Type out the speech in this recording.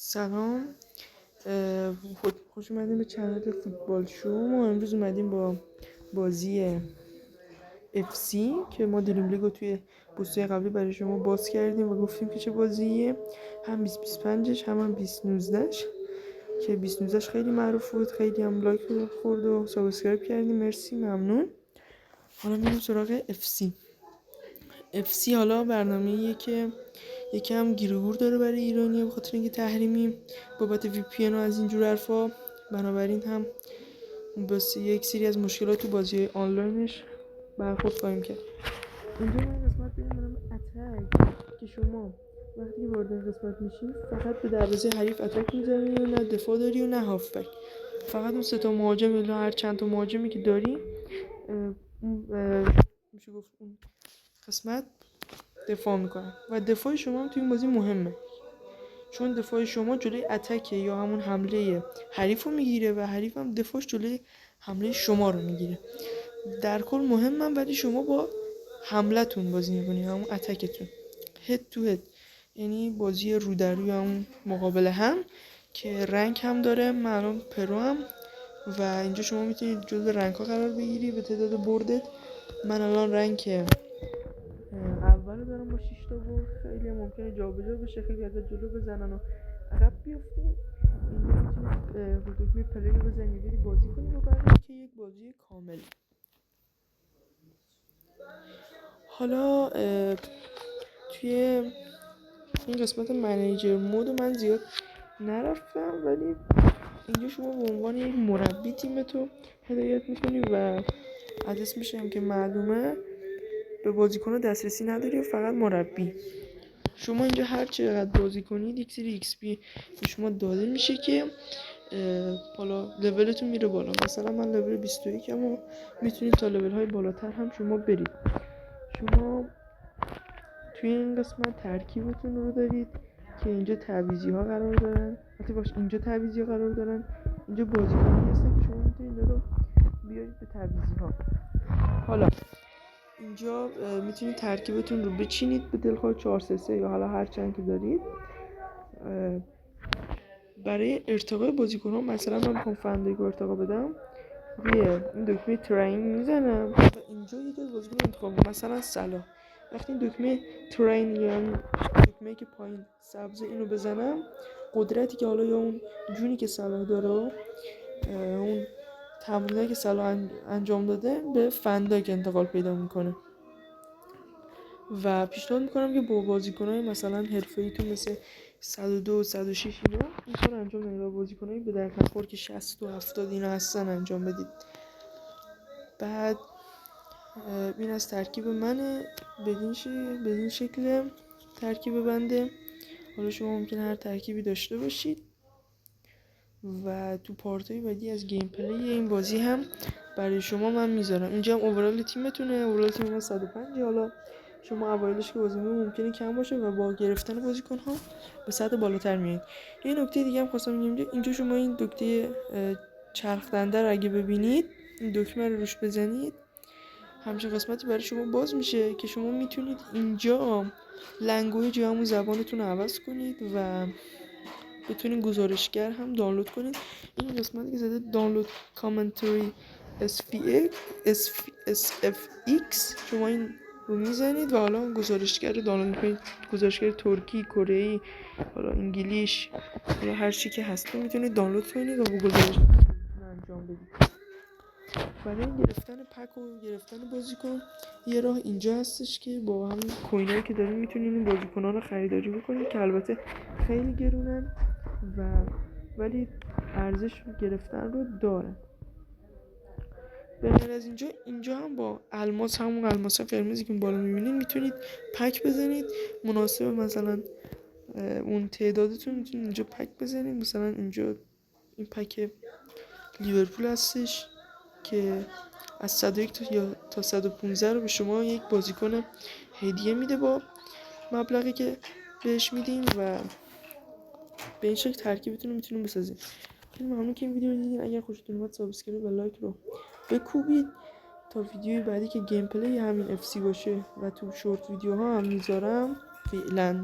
سلام. خوش اومدیم به چنل فوتبال شو. ما امروز اومدیم با بازی FC که ما دریم لیگ رو توی بوستای قبلی برای شما باز کردیم و گفتیم که چه بازیه، هم 2025ش هم 2019ش که 2019ش خیلی معروف بود، خیلی هم لایک خورد و سابسکرایب کردیم. مرسی، ممنون. حالا میریم سراغ FC. حالا برنامه‌ایه که یکم گیر و گور داره برای ایرانی‌ها به خاطر اینکه تحریمی بابت VPN و از اینجور حرفا، بنابراین هم بس یک سری از مشکلات تو بازی آنلاینش برخورد خواهیم کرد. اینجا من قسمت بریم اتک که شما وقتی وارد این قسمت میشی فقط به دروازه حریف اتک میزنی و نه دفاع داری و نه هافبک. فقط اون سه تا مهاجم یا هر چند تا مهاجمی که داری میشه گفت اون قسمت دفاع میکنن و دفاع شما هم توی این بازی مهمه، چون دفاع شما جلوی اتک یا همون حمله حریف رو میگیره و حریف هم دفاعش جلوی حمله شما رو میگیره. در کل مهمم، ولی شما با حملتون بازی میکنی، همون اتکتون، هد تو هد، یعنی بازی رو در روی هم مقابل هم که رنگ هم داره. من الان پرو هم و اینجا شما میتونید جزو رنگ ها قرار بگیری به تعداد بردت. من الان رنگ اول دارم با 6 تا گل. خیلی ممکنه جابجا بشه، خیلی ازت جلو بزنن و عقب بیفتیم. اینجا میتونید با دکمه پلی بزنی بری بازی کنی با بقیه که یک بازی کامل. حالا توی این قسمت منیجر مود من زیاد نرفتم، ولی اینجا شما به عنوان یک مربی تیمتو هدایت میکنی و از اسمش هم که معلومه به بازیکن‌ها دسترسی نداری و فقط مربی. شما اینجا هر چقدر بازی کنید یک سری ایکس پی به شما داده میشه که حالا لولتون میره بالا. مثلا من لول 21 و میتونید تا لول های بالاتر هم شما برید. شما توی این قسمت ترکیبتون رو دارید که اینجا تعویضی ها قرار دارن. اینجا تعویضی ها قرار دارن، اینجا بازیکنی هستن که شما میتونید رو بیارید به تعویضی ها. حالا اینجا میتونید ترکیبتون رو بچینید به دلخواه 4-3-3 یا حالا هر چند که دارید. برای ارتقای بازیکن ها مثلا من میخوام فندگو ارتقا بدم، روی این دکمه ترین میزنم و اینجا یک از بازیکن انتخاب، مثلا صلاح. وقتی این دکمه ترین یا دکمه که پایین سبز اینو بزنم، قدرتی که حالا یا اون جونی که صلاح داره، اون تمرینایی که صلاح انجام داده به فندک انتقال پیدا میکنه. و پیشنهاد میکنم که با بازیکنای مثلا حرفه‌ایتون مثل 102 106 اینا این کار انجام بدید. با بازیکنایی به درد نخور که 60 و 70 اینا هستن انجام بدید. بعد این از ترکیب منه. بدین شکل ترکیب بنده. حالا شما ممکنه هر ترکیبی داشته باشید و تو پارتای بعدی از گیم پلی این بازی هم برای شما من میذارم. اینجا هم اوورال تیمتونه. اوورال تیم من 105. حالا شما اوایلش که بازی می‌کنید ممکنه کم باشه و با گرفتن بازیکن ها به سطح بالاتر میایید. یه نکته دیگه هم خواستم بگم، اینجا شما این نکته چرخ دنده رو اگه ببینید، این دکمه رو روش بزنید، همچین قسمتی برای شما باز میشه که شما میتونید اینجا لنگویج یا همون زبانتون رو عوض کنید و بتونید گزارشگر هم دانلود کنید. این قسمتی که زده دانلود کامنتری SFX، شما این رو میزنید و حالا گزارشگر رو دانلود میکنید. گزارشگر ترکی، کره‌ای، حالا انگلیش یا هر چی که هست میتونید دانلود کنید و با گزارش انجام بدید. برای گرفتن پک و گرفتن بازیکن یه راه اینجا هستش که با همین کوینایی که دارین میتونید این بازیکن‌ها رو خریداری بکنید که البته خیلی گرونن ولی ارزش گرفتن رو دارن. به غیر از اینجا هم با الماس، همون الماس قرمزی که بالا میبینید، میتونید پک بزنید مناسب مثلا اون تعدادتون. میتونید اینجا پک بزنید. مثلا اینجا این پک لیورپول هستش که از 101 تا 115 رو به شما یک بازیکن هدیه میده با مبلغی که بهش میدین و به این شکل ترکیبتون رو میتونید بسازید. خیلی ممنون که این ویدیو رو دیدین. اگر خوشتون اومد سابسکرایب و لایک رو بکوبید تا ویدیوی بعدی که گیم پلی همین FC باشه و تو شورت ویدیوها هم میذارم. فعلا